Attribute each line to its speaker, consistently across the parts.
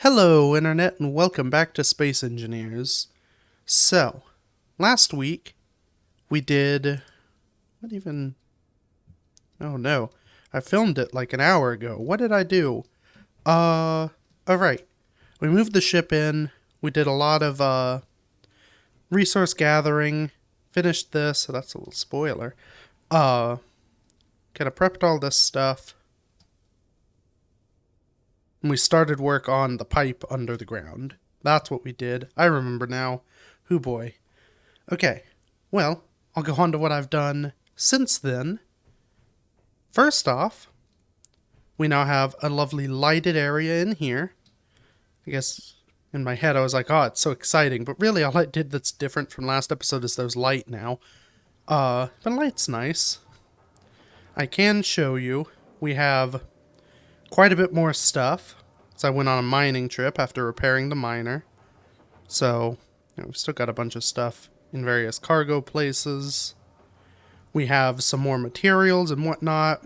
Speaker 1: Hello, Internet, and welcome back to Space Engineers. So, last week we did. What even. Oh no. I filmed it like an hour ago. What did I do? Alright. We moved the ship in. We did a lot of, resource gathering. Finished this, so that's a little spoiler. Kind of prepped all this stuff. And we started work on the pipe under the ground. That's what we did. I remember now. Hoo boy. Okay, well, I'll go on to what I've done since then. First off, we now have a lovely lighted area in here. I guess in my head I was like, oh, it's so exciting. But really all I did that's different from last episode is there's light now. But light's nice. I can show you. We have quite a bit more stuff. So I went on a mining trip after repairing the miner. So, we've still got a bunch of stuff in various cargo places. We have some more materials and whatnot.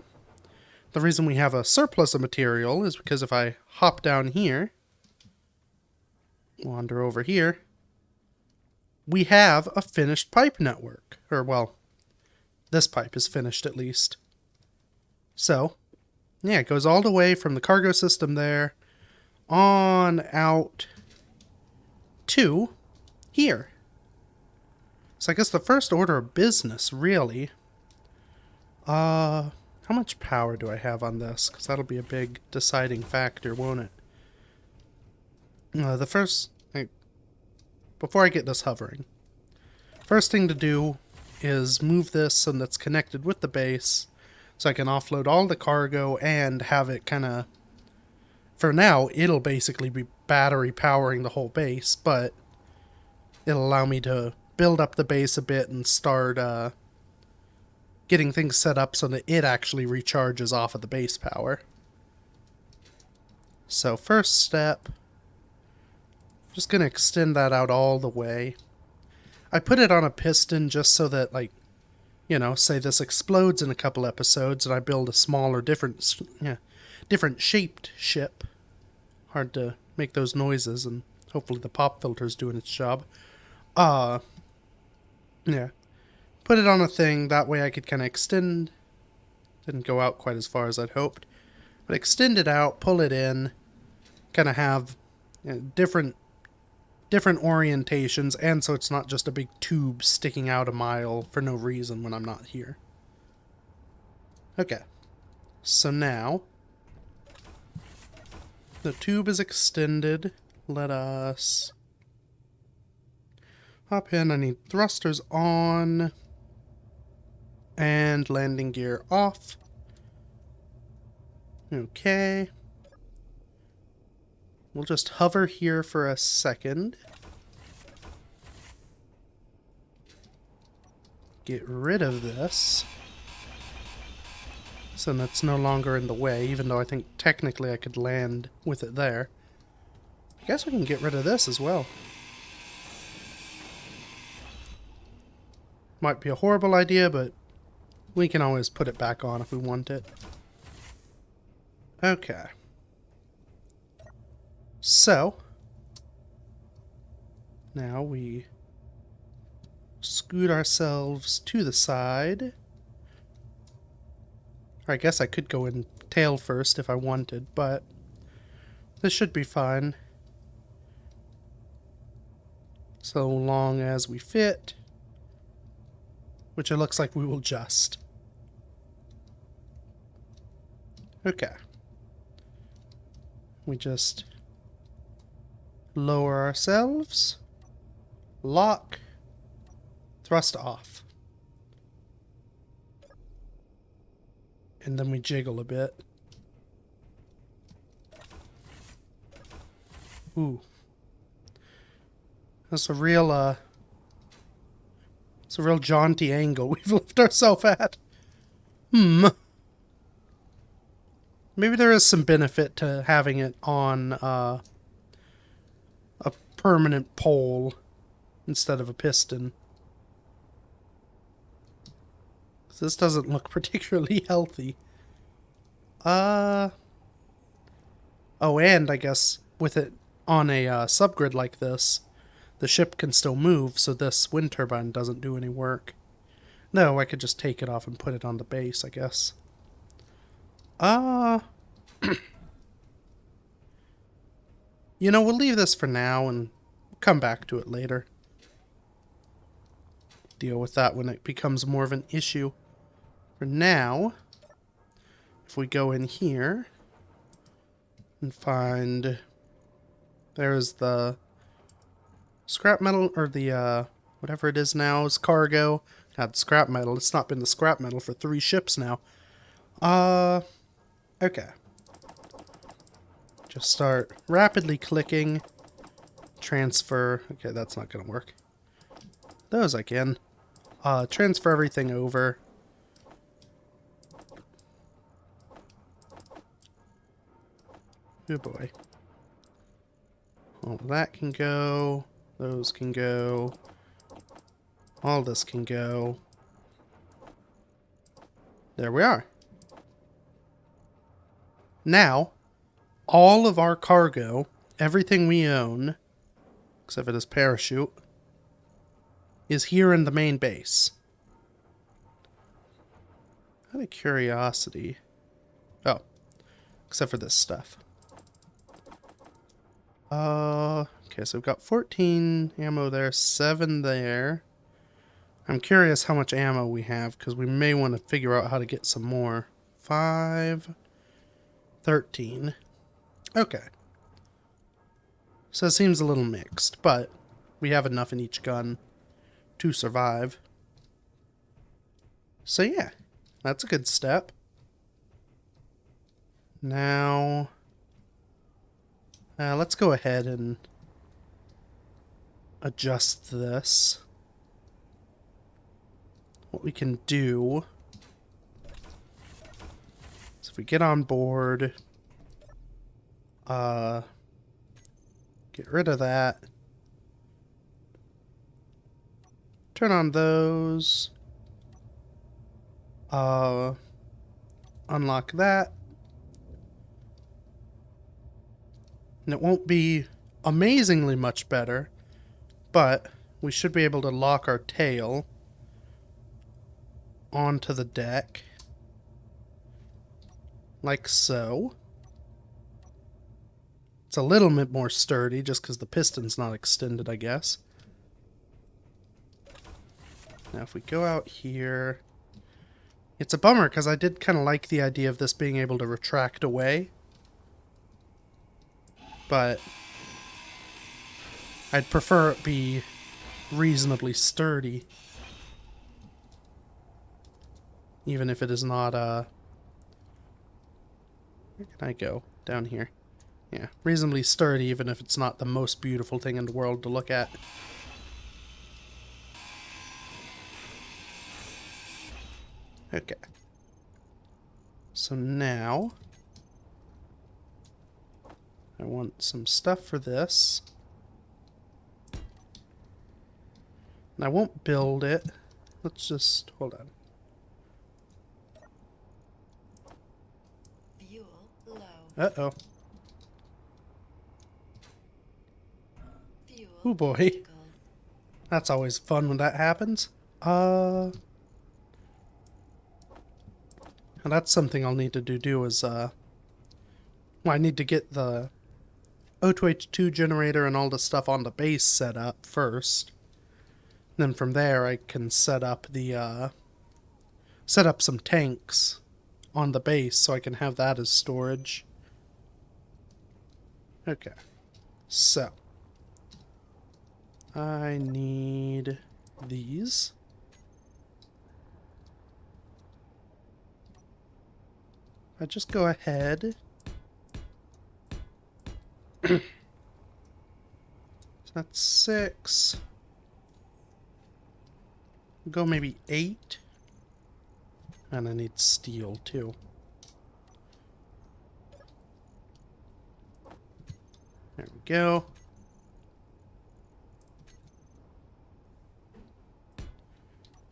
Speaker 1: The reason we have a surplus of material is because if I hop down here, wander over here, we have a finished pipe network. Or, well, this pipe is finished at least. So, yeah, it goes all the way from the cargo system there on out to here. So I guess the first order of business, really. How much power do I have on this? Because that'll be a big deciding factor, won't it? Before I get this hovering, first thing to do is move this so that's connected with the base, so I can offload all the cargo and have it kind of, for now, it'll basically be battery powering the whole base, but it'll allow me to build up the base a bit and start getting things set up so that it actually recharges off of the base power. So first step, just going to extend that out all the way. I put it on a piston just so that, like, say this explodes in a couple episodes and I build a smaller, different shaped ship. Hard to make those noises, and hopefully the pop filter's doing its job. Yeah. Put it on a thing, that way I could kind of extend. Didn't go out quite as far as I'd hoped. But extend it out, pull it in, kind of have different orientations, and so it's not just a big tube sticking out a mile for no reason when I'm not here. Okay. So now, the tube is extended. Let us hop in. I need thrusters on and landing gear off. Okay. We'll just hover here for a second. Get rid of this, so that's no longer in the way, even though I think technically I could land with it there. I guess we can get rid of this as well. Might be a horrible idea, but we can always put it back on if we want it. Okay. So, now we scoot ourselves to the side. Or I guess I could go in tail first if I wanted, but this should be fine. So long as we fit, which it looks like we will just. Okay. We just lower ourselves, lock, thrust off. And then we jiggle a bit. Ooh. That's a real, it's a real jaunty angle we've left ourselves at. Maybe there is some benefit to having it on a permanent pole instead of a piston. This doesn't look particularly healthy. Oh, and I guess with it on a subgrid like this, the ship can still move, so this wind turbine doesn't do any work. No, I could just take it off and put it on the base, I guess. You know, we'll leave this for now and come back to it later. Deal with that when it becomes more of an issue. For now, if we go in here and find... There's the scrap metal, or the, whatever it is now, is cargo. Not scrap metal. It's not been the scrap metal for 3 ships now. Okay. Just start rapidly clicking. Transfer. Okay, that's not going to work. Those I can. Transfer everything over. Oh boy. All that can go. Those can go. All this can go. There we are. Now, all of our cargo, everything we own, except for this parachute, is here in the main base. Out of curiosity. Oh, except for this stuff. Okay, so we've got 14 ammo there, 7 there. I'm curious how much ammo we have, because we may want to figure out how to get some more. 5, 13. Okay. So it seems a little mixed, but we have enough in each gun to survive. So yeah, that's a good step. Now, let's go ahead and adjust this. What we can do is if we get on board, get rid of that, turn on those, unlock that, and it won't be amazingly much better, but we should be able to lock our tail onto the deck, like so. It's a little bit more sturdy just because the piston's not extended, I guess. Now if we go out here, it's a bummer because I did kind of like the idea of this being able to retract away, but I'd prefer it be reasonably sturdy. Even if it is not, where can I go? Down here. Yeah, reasonably sturdy, even if it's not the most beautiful thing in the world to look at. Okay. So now, I want some stuff for this. And I won't build it. Let's just, hold on. Uh-oh. Oh boy. That's always fun when that happens. And that's something I'll need to do is, well, I need to get the O2H2 generator and all the stuff on the base set up first. Then from there I can set up the, set up some tanks on the base so I can have that as storage. Okay, so I need these. I just go ahead. So that's 6. Go maybe 8. And I need steel too. There we go.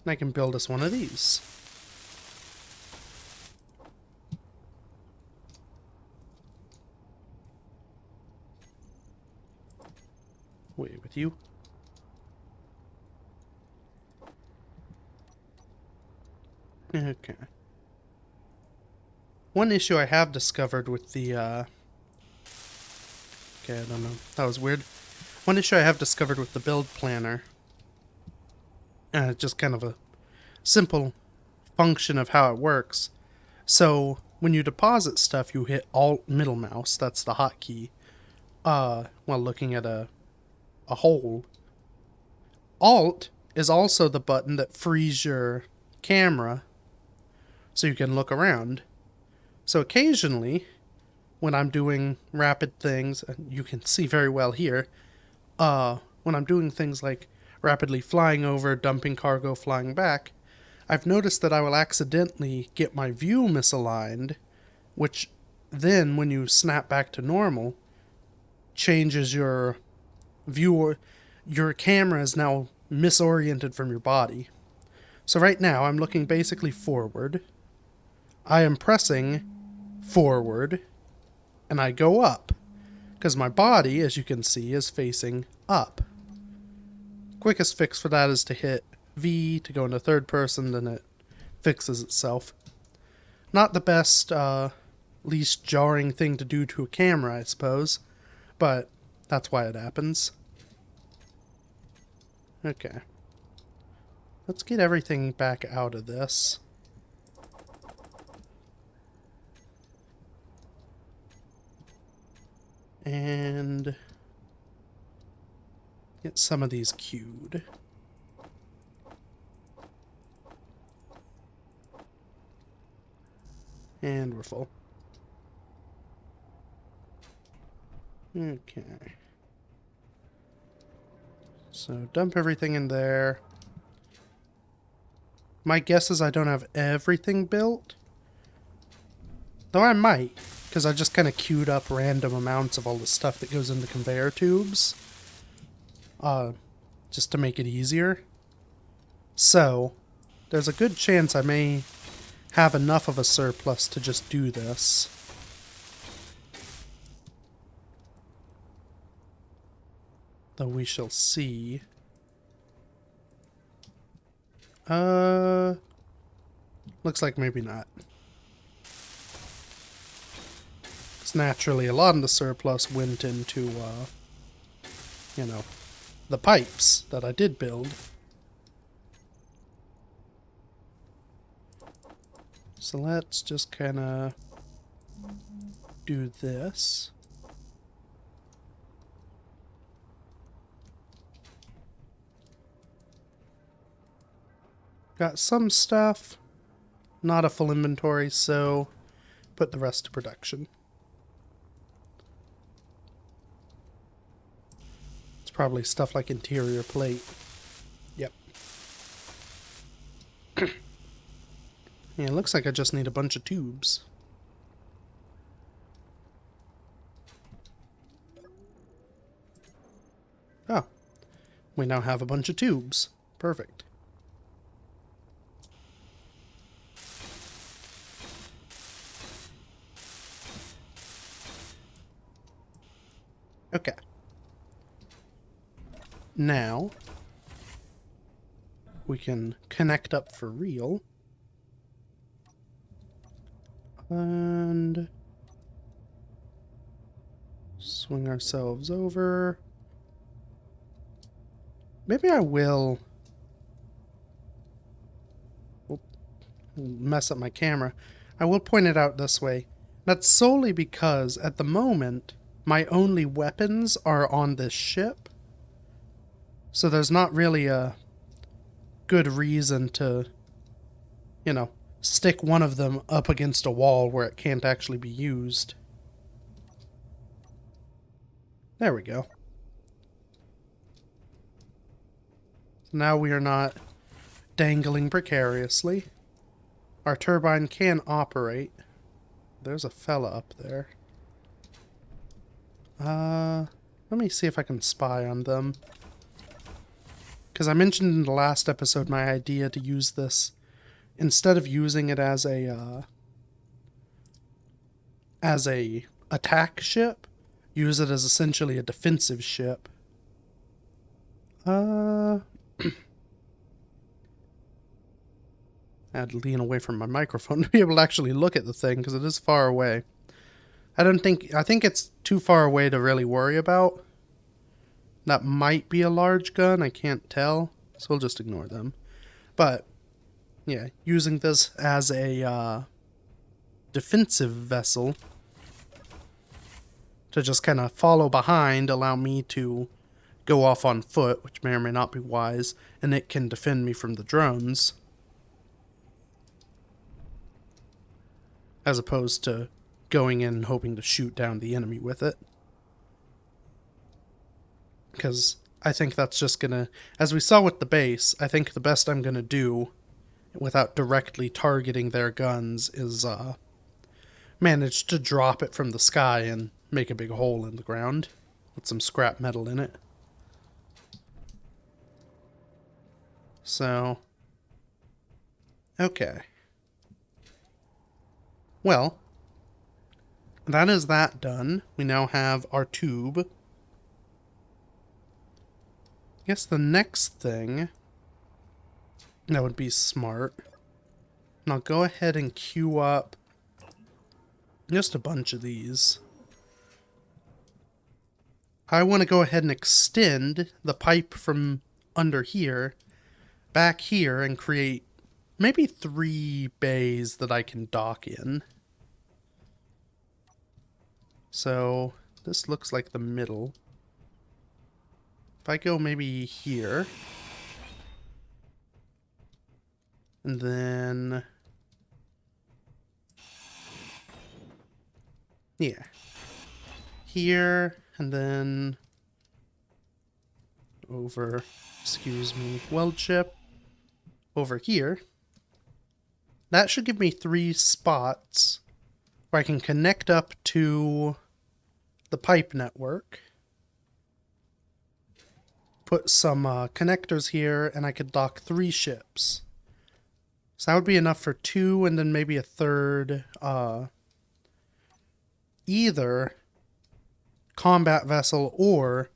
Speaker 1: And I can build us one of these. Away with you. Okay. One issue I have discovered with the, okay, I don't know. That was weird. One issue I have discovered with the build planner, just kind of a simple function of how it works. So, when you deposit stuff, you hit Alt middle mouse, that's the hotkey, while looking at a hole. Alt is also the button that frees your camera so you can look around. So occasionally, when I'm doing rapid things, and you can see very well here, when I'm doing things like rapidly flying over, dumping cargo, flying back, I've noticed that I will accidentally get my view misaligned, which then, when you snap back to normal, changes your view. Your camera is now misoriented from your body. So right now, I'm looking basically forward. I am pressing forward, and I go up, because my body, as you can see, is facing up. Quickest fix for that is to hit V to go into third person, then it fixes itself. Not the best, least jarring thing to do to a camera, I suppose, but that's why it happens. Okay. Let's get everything back out of this. And get some of these queued. And we're full. Okay. So dump everything in there. My guess is I don't have everything built. Though I might, because I just kind of queued up random amounts of all the stuff that goes into conveyor tubes. Just to make it easier. So, there's a good chance I may have enough of a surplus to just do this. Though we shall see. Looks like maybe not. Because naturally a lot of the surplus went into, you know, the pipes that I did build. So let's just kind of do this. Got some stuff, not a full inventory, so put the rest to production. It's probably stuff like interior plate. Yep. Yeah, it looks like I just need a bunch of tubes. Oh, we now have a bunch of tubes. Perfect. Okay. Now, we can connect up for real. And swing ourselves over. Maybe I will mess up my camera. I will point it out this way. That's solely because at the moment my only weapons are on this ship. So there's not really a good reason to, you know, stick one of them up against a wall where it can't actually be used. There we go. Now we are not dangling precariously. Our turbine can operate. There's a fella up there. Let me see if I can spy on them. Because I mentioned in the last episode my idea to use this, instead of using it as a attack ship, use it as essentially a defensive ship. I had to lean away from my microphone to be able to actually look at the thing because it is far away. I think it's too far away to really worry about. That might be a large gun, I can't tell, so we'll just ignore them. But, yeah, using this as a defensive vessel to just kind of follow behind, allow me to go off on foot, which may or may not be wise, and it can defend me from the drones. As opposed to going in and hoping to shoot down the enemy with it. Because I think that's just gonna, as we saw with the base, I think the best I'm gonna do without directly targeting their guns is manage to drop it from the sky and make a big hole in the ground with some scrap metal in it. So, okay. Well, that is that done. We now have our tube. I guess the next thing that would be smart, and I'll go ahead and queue up just a bunch of these. I want to go ahead and extend the pipe from under here back here and create maybe 3 bays that I can dock in. So this looks like the middle. If I go maybe here, and then, yeah, here, and then over, excuse me, weld chip, over here. That should give me 3 spots where I can connect up to the pipe network. Put some connectors here, and I could dock 3 ships. So that would be enough for 2, and then maybe a third, either combat vessel or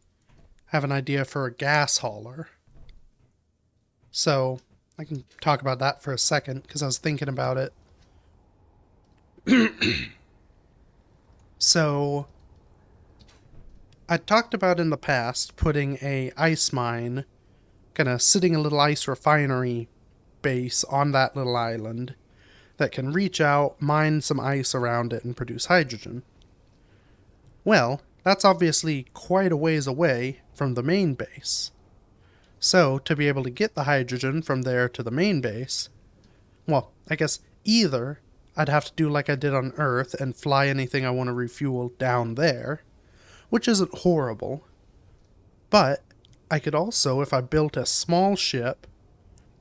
Speaker 1: have an idea for a gas hauler. So I can talk about that for a second, because I was thinking about it. So I talked about in the past putting a ice mine, kind of sitting a little ice refinery base on that little island that can reach out, mine some ice around it, and produce hydrogen. Well, that's obviously quite a ways away from the main base. So, to be able to get the hydrogen from there to the main base, well, I guess either I'd have to do like I did on Earth and fly anything I want to refuel down there, which isn't horrible. But I could also, if I built a small ship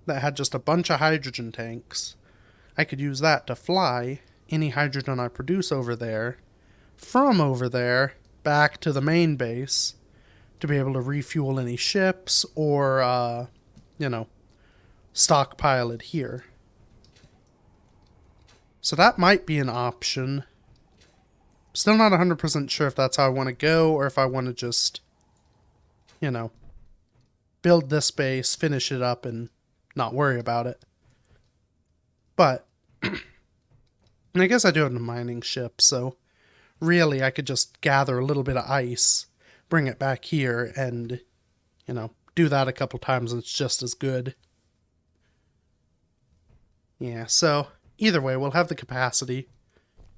Speaker 1: that had just a bunch of hydrogen tanks, I could use that to fly any hydrogen I produce over there, from over there, back to the main base, to be able to refuel any ships or, stockpile it here. So that might be an option. Still not 100% sure if that's how I want to go, or if I want to just, build this base, finish it up, and not worry about it. But, I guess I do have a mining ship, so really I could just gather a little bit of ice, bring it back here, and, do that a couple times and it's just as good. Yeah, so either way, we'll have the capacity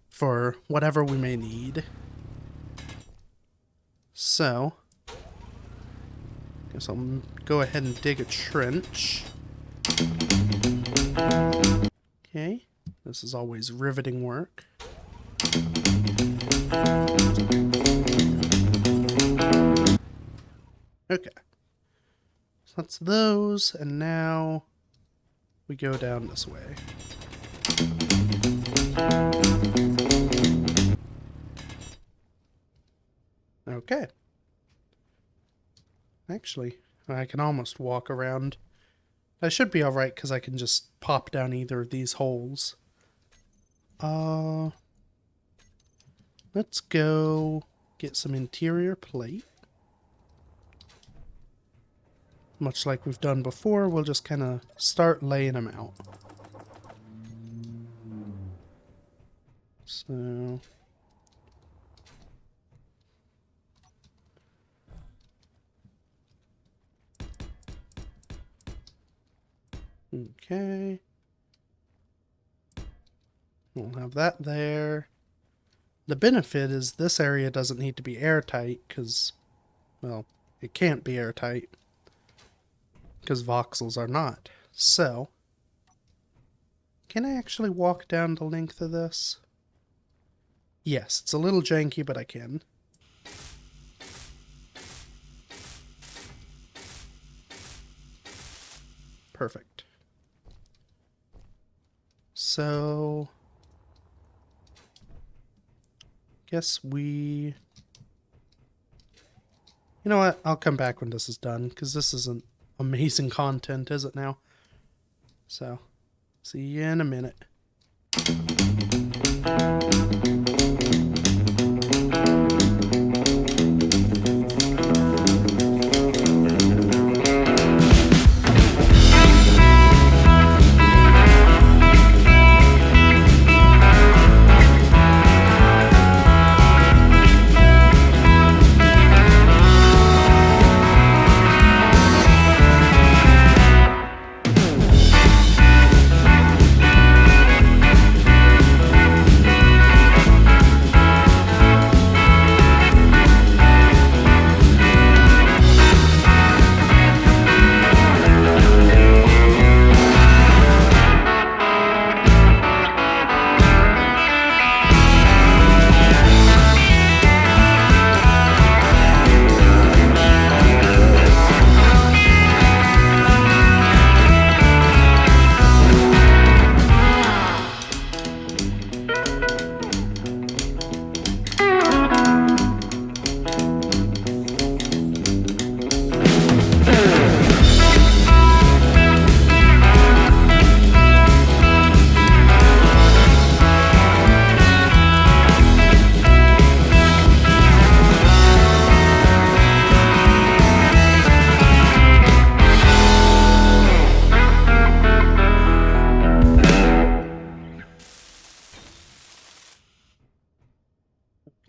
Speaker 1: for whatever we may need. So, guess I'll go ahead and dig a trench. Okay, this is always riveting work. Okay, so that's those, and now we go down this way. Okay. Actually, I can almost walk around. I should be alright because I can just pop down either of these holes. Let's go get some interior plate. much like we've done before, we'll just kind of start laying them out. So... okay. We'll have that there. The benefit is this area doesn't need to be airtight because, well, it can't be airtight because voxels are not. So, can I actually walk down the length of this? Yes, it's a little janky, but I can. Perfect. So, guess we... You know what? I'll come back when this is done, because this isn't amazing content, is it now? So, see you in a minute.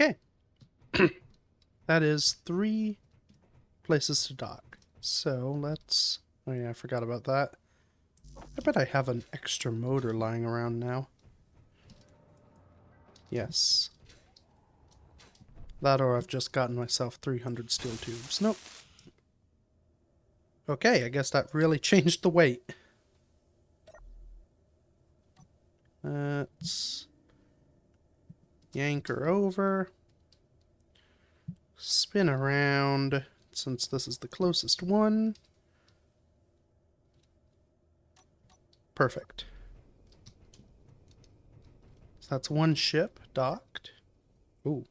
Speaker 1: Okay. That is 3 places to dock. So let's... oh yeah, I forgot about that. I bet I have an extra motor lying around now. Yes. That or I've just gotten myself 300 steel tubes. Nope. Okay, I guess that really changed the weight. Let's yank her over. Spin around, since this is the closest one. Perfect. So that's one ship docked. Ooh.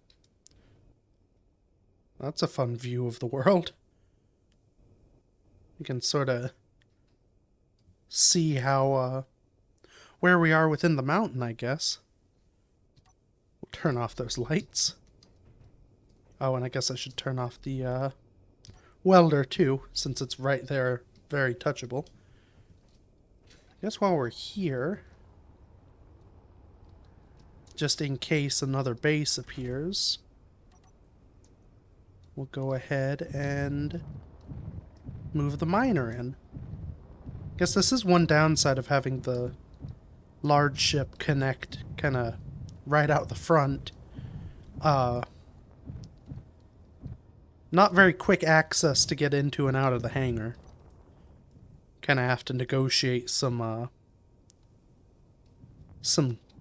Speaker 1: That's a fun view of the world. You can sort of see how, where we are within the mountain, I guess. We'll turn off those lights. Oh, and I guess I should turn off the, welder, too, since it's right there, very touchable. I guess while we're here, just in case another base appears, we'll go ahead and move the miner in. Guess this is one downside of having the large ship connect kind of right out the front. Not very quick access to get into and out of the hangar. Kind of have to negotiate some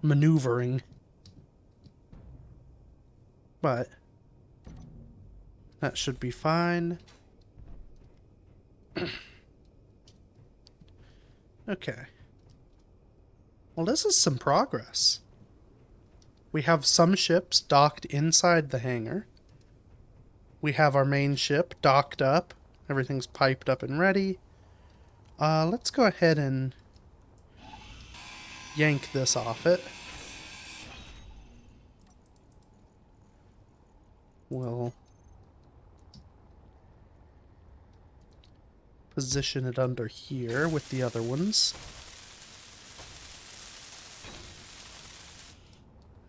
Speaker 1: maneuvering. But that should be fine. Okay. Well, this is some progress. We have some ships docked inside the hangar. We have our main ship docked up. Everything's piped up and ready. Let's go ahead and yank this off it. We'll position it under here with the other ones.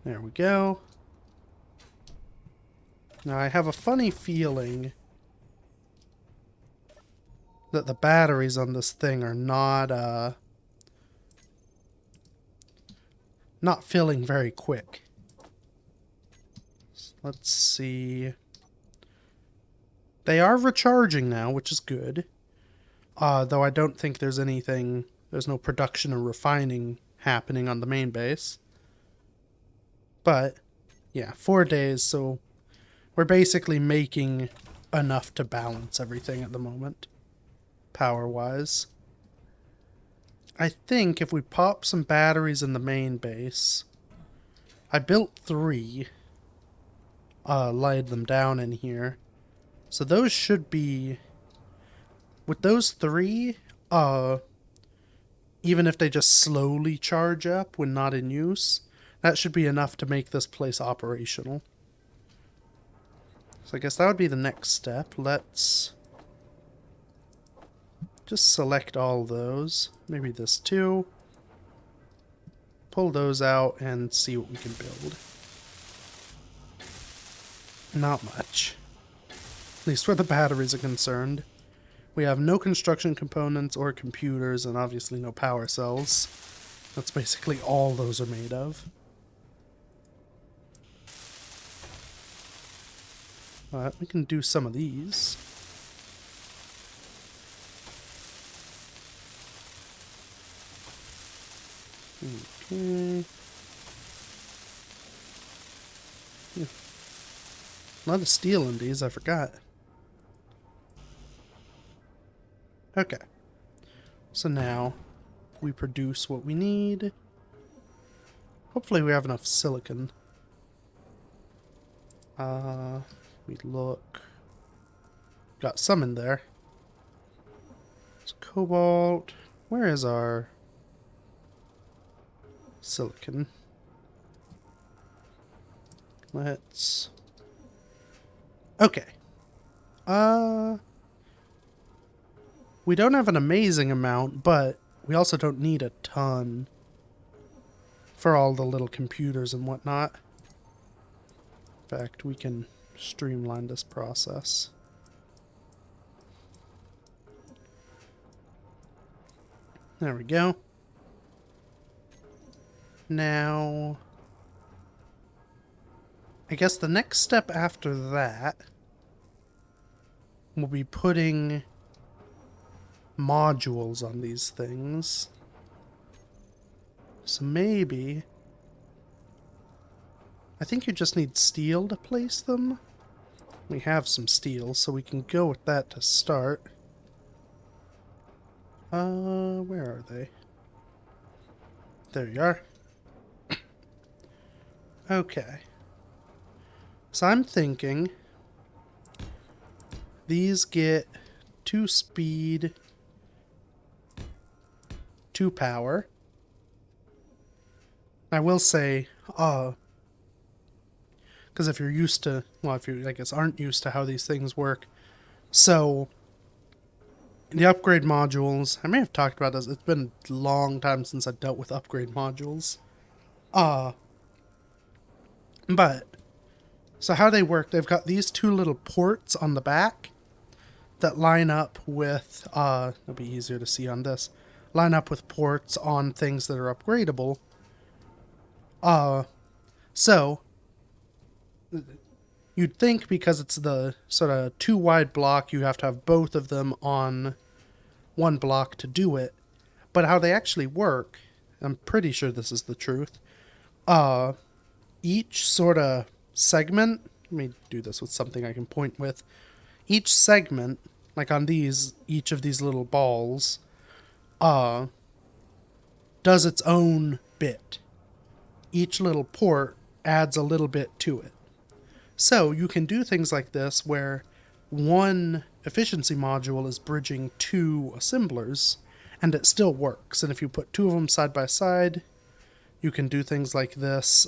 Speaker 1: There we go. Now I have a funny feeling that the batteries on this thing are not filling very quick. So let's see. They are recharging now, which is good. Though I don't think there's no production or refining happening on the main base. But, yeah, 4 days, so we're basically making enough to balance everything at the moment, power-wise. I think if we pop some batteries in the main base, I built 3, laid them down in here, so those should be, with those 3, even if they just slowly charge up when not in use, that should be enough to make this place operational. So I guess that would be the next step. Let's just select all those. Maybe this too. Pull those out and see what we can build. Not much. At least where the batteries are concerned. We have no construction components or computers, and obviously no power cells. That's basically all those are made of. But we can do some of these. Okay. Yeah. A lot of steel in these, I forgot. Okay. So now we produce what we need. Hopefully we have enough silicon. We look. Got some in there. It's cobalt. Where is our silicon? Let's. Okay. We don't have an amazing amount, but we also don't need a ton for all the little computers and whatnot. In fact, we can streamline this process. There we go. Now, I guess the next step after that will be putting modules on these things. So maybe, I think you just need steel to place them. We have some steel, so we can go with that to start. Where are they? There you are. Okay. So I'm thinking these get 2 speed, 2 power. I will say, because if you're used to, well, if you, I guess, aren't used to how these things work, so the upgrade modules, I may have talked about this, it's been a long time since I've dealt with upgrade modules. But, so how they work, they've got these 2 little ports on the back that line up with, it'll be easier to see on this, line up with ports on things that are upgradable. So, you'd think because it's the sort of 2 wide block, you have to have both of them on 1 block to do it. But how they actually work, I'm pretty sure this is the truth, each sort of segment, let me do this with something I can point with, each segment, like on these, each of these little balls, does its own bit. Each little port adds a little bit to it. So you can do things like this where one efficiency module is bridging 2 assemblers, and it still works. And if you put 2 of them side by side, you can do things like this.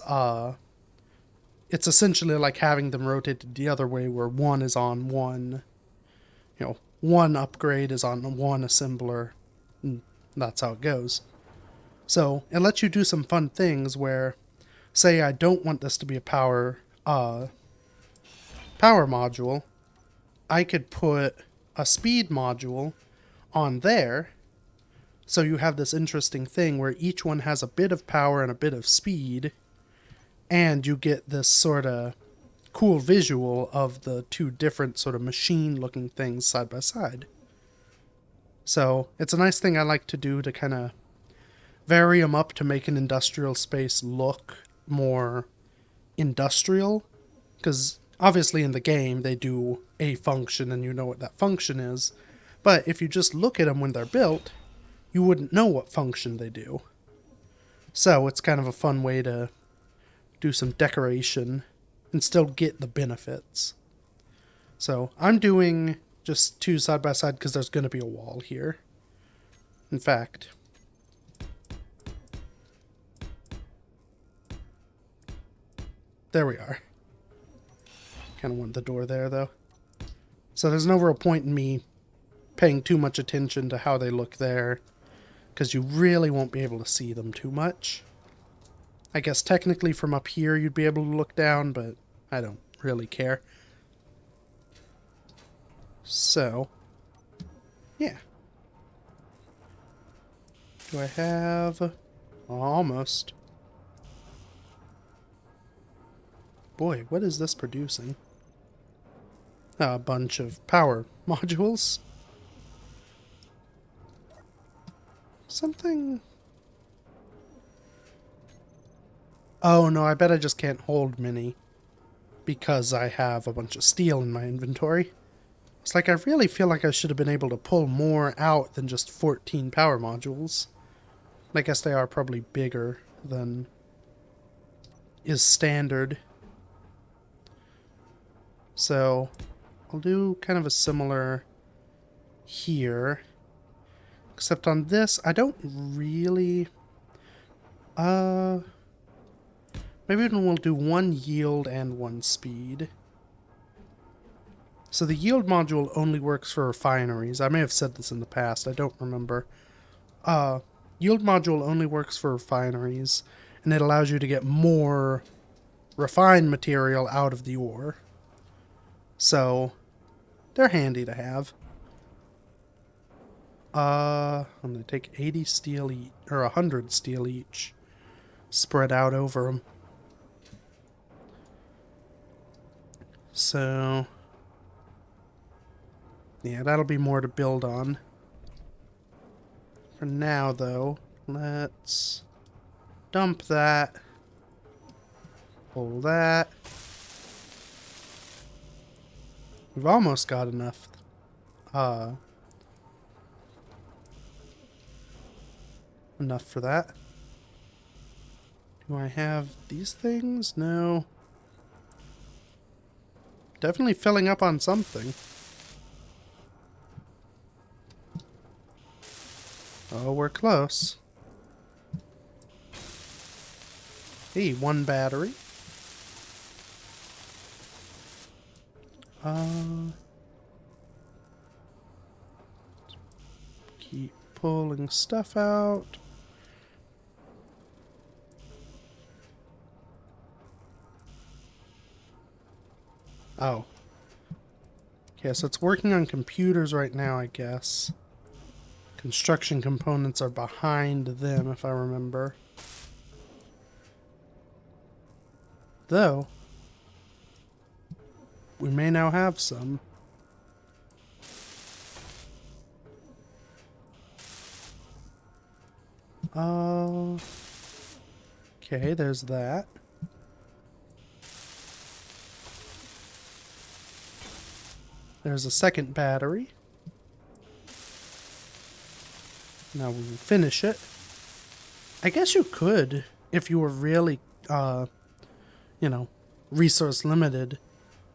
Speaker 1: It's essentially like having them rotated the other way, where one is on one one upgrade is on one assembler, and that's how it goes. So it lets you do some fun things where, say I don't want this to be a power module, I could put a speed module on there. So you have this interesting thing where each one has a bit of power and a bit of speed, and you get this sort of cool visual of the two different sort of machine looking things side by side. So it's a nice thing I like to do to kind of vary them up to make an industrial space look more industrial, because obviously in the game they do a function and you know what that function is, but if you just look at them when they're built, you wouldn't know what function they do. So it's kind of a fun way to do some decoration and still get the benefits. So I'm doing just two side by side because there's going to be a wall here. In fact, there we are. Kind of want the door there though. So there's no real point in me paying too much attention to how they look there, because you really won't be able to see them too much. I guess technically from up here you'd be able to look down, but I don't really care. So, yeah. Do I have... almost. Boy, what is this producing? A bunch of power modules. Something... oh no, I bet I just can't hold many because I have a bunch of steel in my inventory. It's like I really feel like I should have been able to pull more out than just 14 power modules. I guess they are probably bigger than is standard. So I'll do kind of a similar here. Except on this, I don't really... maybe we'll do one yield and one speed. So the yield module only works for refineries. I may have said this in the past, I don't remember. Yield module only works for refineries, and it allows you to get more refined material out of the ore. So, they're handy to have. I'm going to take 80 steel each, or 100 steel each, spread out over them. So, yeah, that'll be more to build on. For now, though, let's dump that. Pull that. We've almost got enough. Enough for that. Do I have these things? No. Definitely filling up on something. Oh, we're close. Hey, one battery. Keep pulling stuff out. Oh. Okay, so it's working on computers right now, I guess. Construction components are behind them, if I remember. Though, we may now have some. Okay, there's that. There's a second battery. Now we'll finish it. I guess you could, if you were really, you know, resource limited,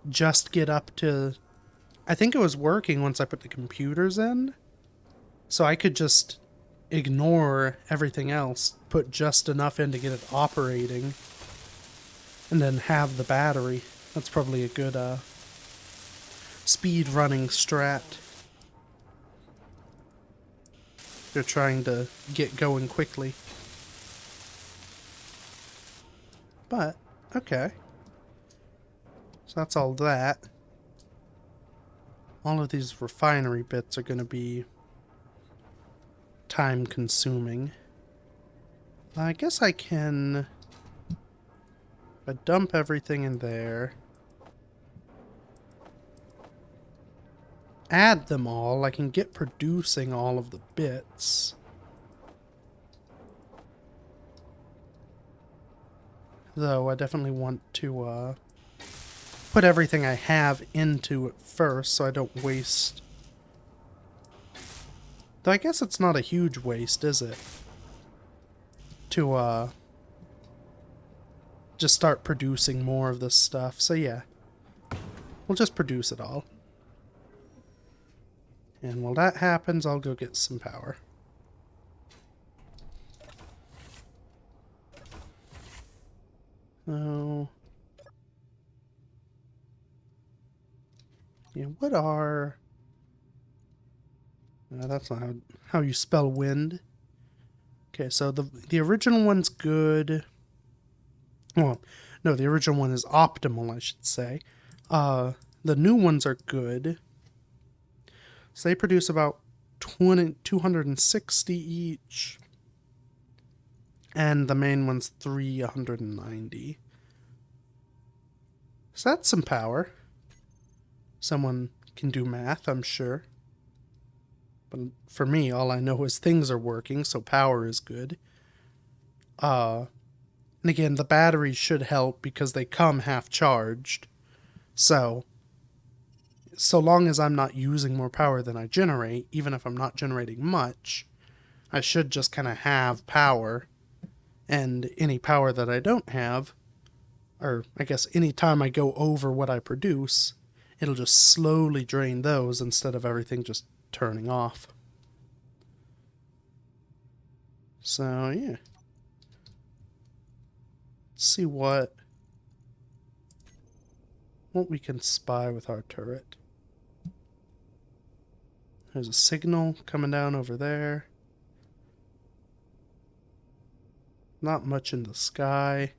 Speaker 1: just get up to... I think it was working once I put the computers in. So I could just ignore everything else, put just enough in to get it operating, and then have the battery. That's probably a good, speed running strat. They're trying to get going quickly. But, okay. So that's all that. All of these refinery bits are going to be time consuming. I guess I can... If I dump everything in there, add them all, I can get producing all of the bits. Though I definitely want to put everything I have into it first so I don't waste... Though I guess it's not a huge waste, is it? To just start producing more of this stuff. So yeah, we'll just produce it all. And while that happens, I'll go get some power. Oh. Yeah, what are... that's not how you spell wind. Okay, so the original one's good. Well, no, the original one is optimal, I should say. The new ones are good. So they produce about 260 each. And the main one's 390. So that's some power. Someone can do math, I'm sure. But for me, all I know is things are working, so power is good. And again, the batteries should help because they come half charged. So long as I'm not using more power than I generate, even if I'm not generating much, I should just kind of have power. And any power that I don't have, or I guess any time I go over what I produce, it'll just slowly drain those instead of everything just turning off. So, yeah. Let's see what we can spy with our turret. There's a signal coming down over there. Not much in the sky.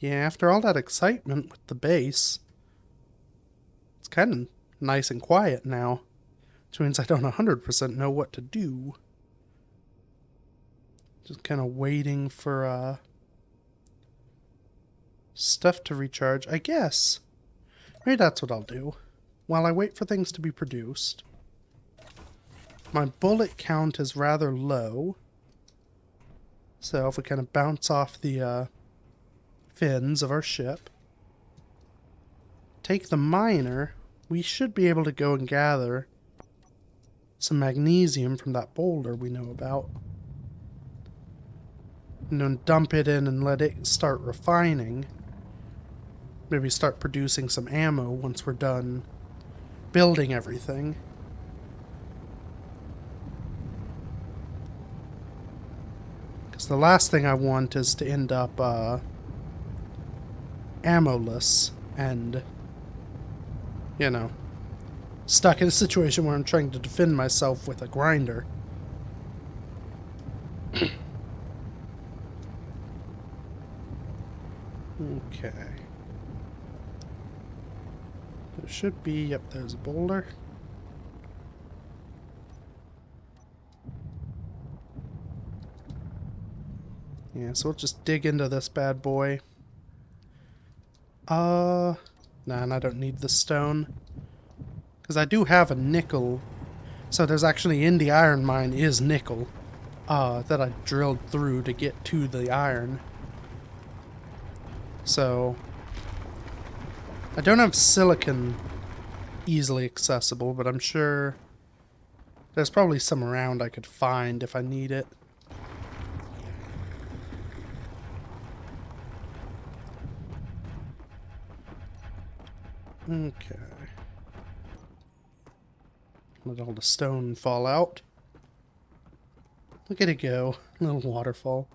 Speaker 1: Yeah, after all that excitement with the base, it's kind of nice and quiet now. Which means I don't 100% know what to do. Just kind of waiting for stuff to recharge. I guess maybe that's what I'll do. While I wait for things to be produced. My bullet count is rather low. So if we kind of bounce off the fins of our ship, take the miner, we should be able to go and gather some magnesium from that boulder we know about. And then dump it in and let it start refining. Maybe start producing some ammo once we're done building everything. Because the last thing I want is to end up ammo-less and, you know, stuck in a situation where I'm trying to defend myself with a grinder. Okay. There should be, yep, there's a boulder. Yeah, so we'll just dig into this bad boy. Nah, and I don't need the stone. Because I do have a nickel. So there's actually, in the iron mine is nickel. That I drilled through to get to the iron. So I don't have silicon easily accessible, but I'm sure there's probably some around I could find if I need it. Okay. Let all the stone fall out. Look at it go. Little waterfall.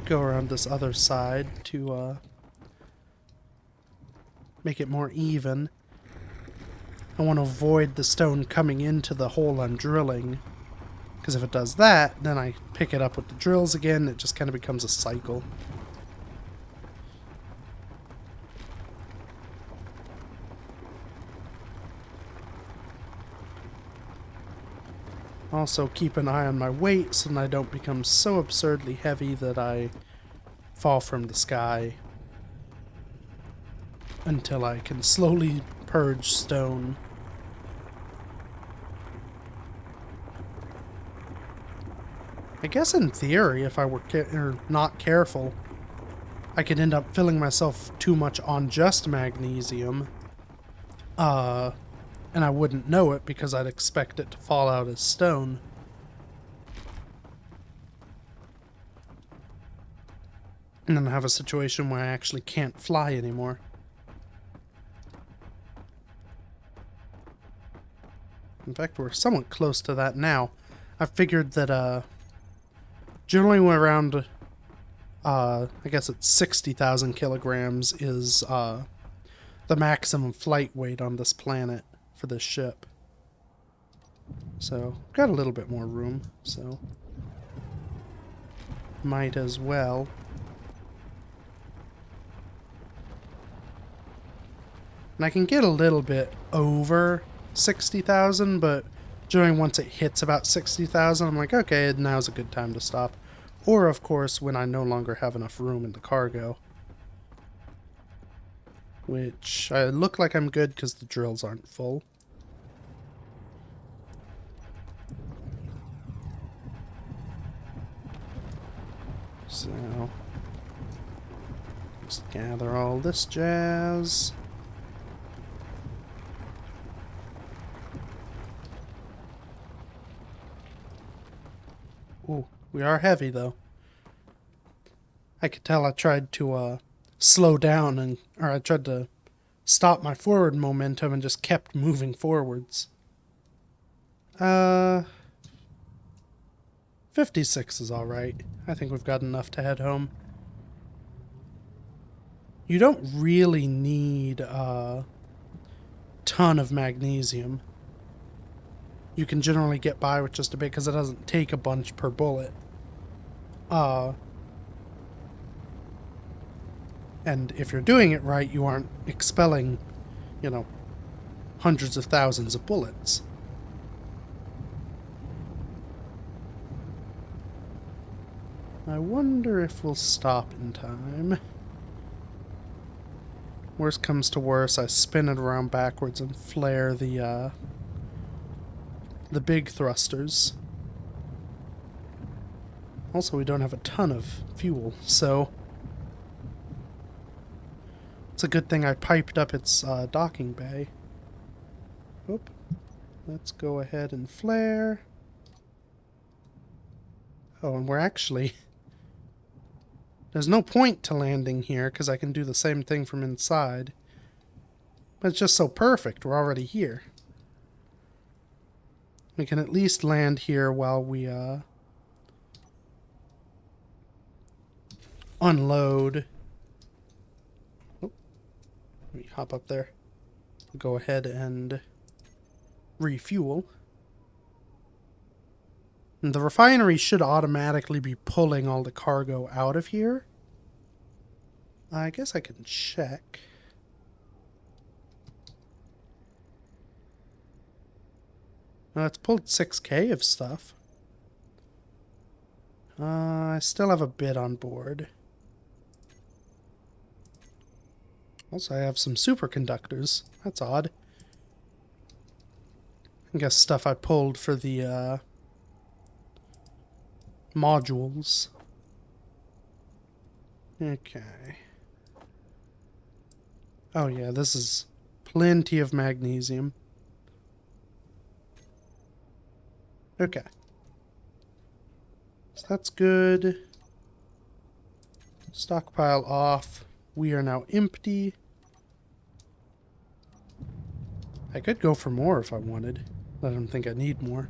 Speaker 1: go around this other side to make it more even. I want to avoid the stone coming into the hole I'm drilling, because if it does that, then I pick it up with the drills again. It just kind of becomes a cycle. Also keep an eye on my weight so that I don't become so absurdly heavy that I fall from the sky until I can slowly purge stone. I guess in theory, if I were not careful, I could end up filling myself too much on just magnesium. And I wouldn't know it because I'd expect it to fall out as stone. And then have a situation where I actually can't fly anymore. In fact, we're somewhat close to that now. I figured that, generally around, I guess it's 60,000 kilograms is, the maximum flight weight on this planet for this ship. So, got a little bit more room, so might as well. And I can get a little bit over 60,000, but generally once it hits about 60,000, I'm like, okay, now's a good time to stop. Or, of course, when I no longer have enough room in the cargo. Which, I look like I'm good because the drills aren't full. So, just gather all this jazz. Ooh, we are heavy though. I could tell I tried to slow down or I tried to stop my forward momentum and just kept moving forwards. 56 is alright. I think we've got enough to head home. You don't really need a ton of magnesium. You can generally get by with just a bit because it doesn't take a bunch per bullet. And if you're doing it right, you aren't expelling, you know, hundreds of thousands of bullets. I wonder if we'll stop in time. Worst comes to worst, I spin it around backwards and flare the big thrusters. Also, we don't have a ton of fuel, so it's a good thing I piped up its docking bay. Oop. Let's go ahead and flare. Oh, and we're actually... There's no point to landing here because I can do the same thing from inside. But it's just so perfect. We're already here. We can at least land here while we unload. Oh, let me hop up there. Go ahead and refuel. And the refinery should automatically be pulling all the cargo out of here. I guess I can check. It's pulled 6K of stuff. I still have a bit on board. Also, I have some superconductors. That's odd. I guess stuff I pulled for the modules. Okay. Oh yeah, this is plenty of magnesium. Okay. So that's good. Stockpile off. We are now empty. I could go for more if I wanted. I don't think I need more.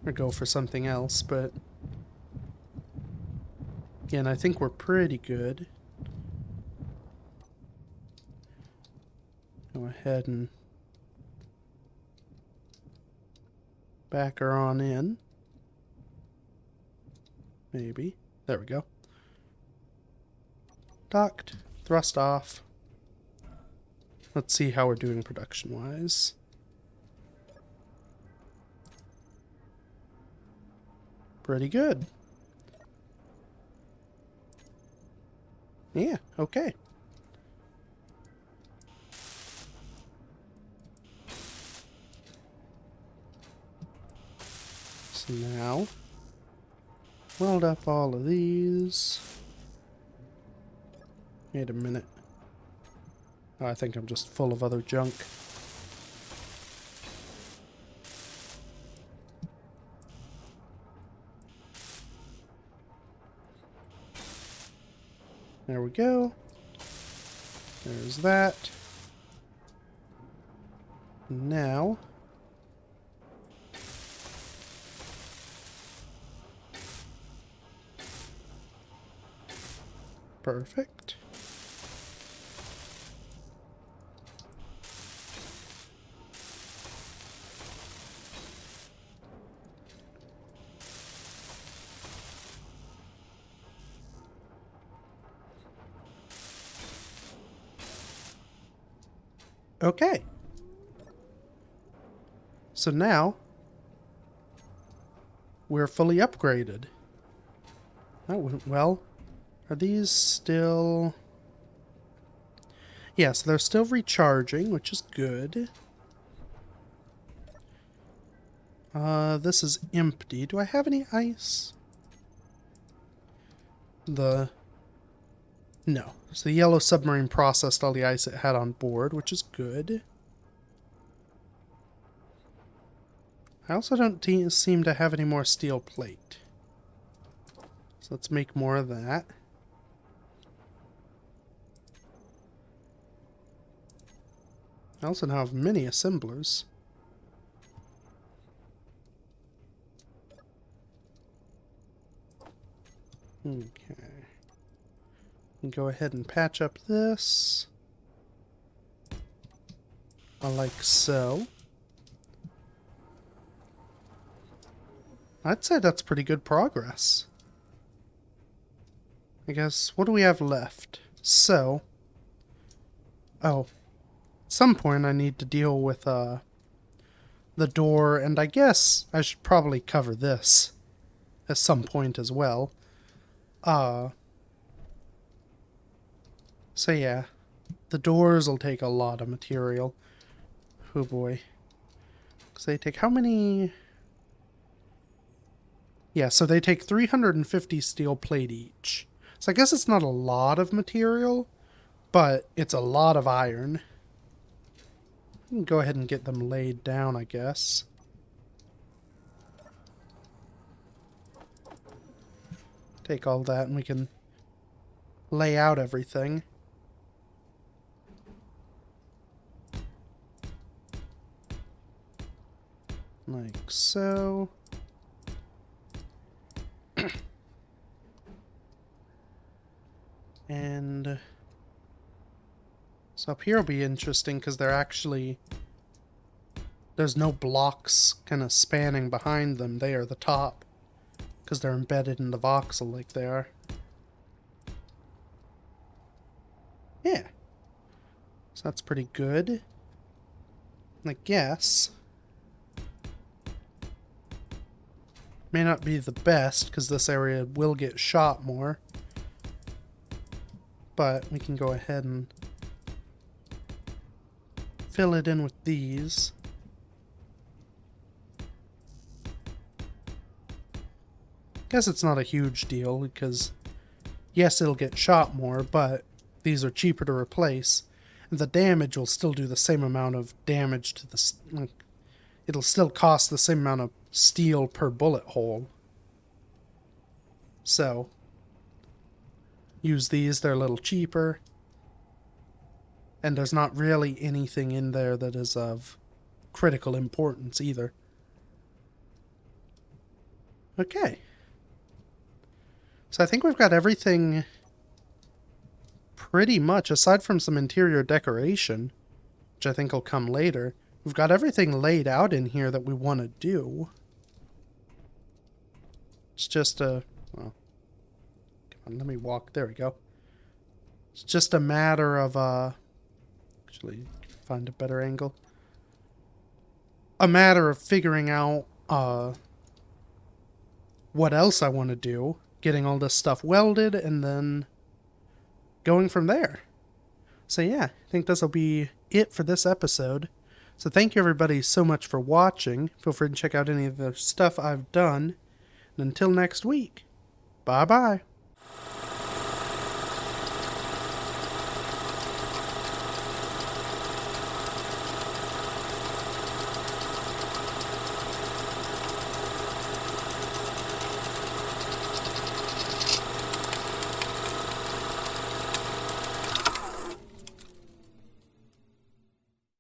Speaker 1: Or go for something else, but... Again, I think we're pretty good. Go ahead and back her on in. Maybe. There we go. Docked. Thrust off. Let's see how we're doing production-wise. Pretty good. Yeah, okay. So now, weld up all of these. Wait a minute. Oh, I think I'm just full of other junk. There we go. There's that. Now, perfect. Okay. So now, we're fully upgraded. That went well. Are these still... Yeah, so they're still recharging, which is good. This is empty. Do I have any ice? No. So the yellow submarine processed all the ice it had on board, which is good. I also don't seem to have any more steel plate. So let's make more of that. I also now have many assemblers. Okay. Go ahead and patch up this. Like so. I'd say that's pretty good progress. I guess, what do we have left? So, at some point I need to deal with the door, and I guess I should probably cover this at some point as well. So yeah, the doors will take a lot of material. Oh boy. Because they take how many... Yeah, so they take 350 steel plate each. So I guess it's not a lot of material, but it's a lot of iron. We can go ahead and get them laid down, I guess. Take all that and we can lay out everything. Like so. And so up here will be interesting because they're actually... There's no blocks kind of spanning behind them. They are the top because they're embedded in the voxel like they are. Yeah. So that's pretty good. I guess. May not be the best because this area will get shot more. But we can go ahead and fill it in with these. Guess it's not a huge deal because yes, it'll get shot more, but these are cheaper to replace. And the damage will still do the same amount of damage to the... It'll still cost the same amount of steel per bullet hole. So, use these, they're a little cheaper. And there's not really anything in there that is of critical importance either. Okay. So I think we've got everything pretty much, aside from some interior decoration, which I think will come later. We've got everything laid out in here that we want to do. It's just a... well, come on, let me walk. There we go. It's just a matter of, actually, find a better angle. A matter of figuring out, what else I want to do. Getting all this stuff welded, and then going from there. So yeah, I think this will be it for this episode. So thank you everybody so much for watching. Feel free to check out any of the stuff I've done. And until next week, bye-bye.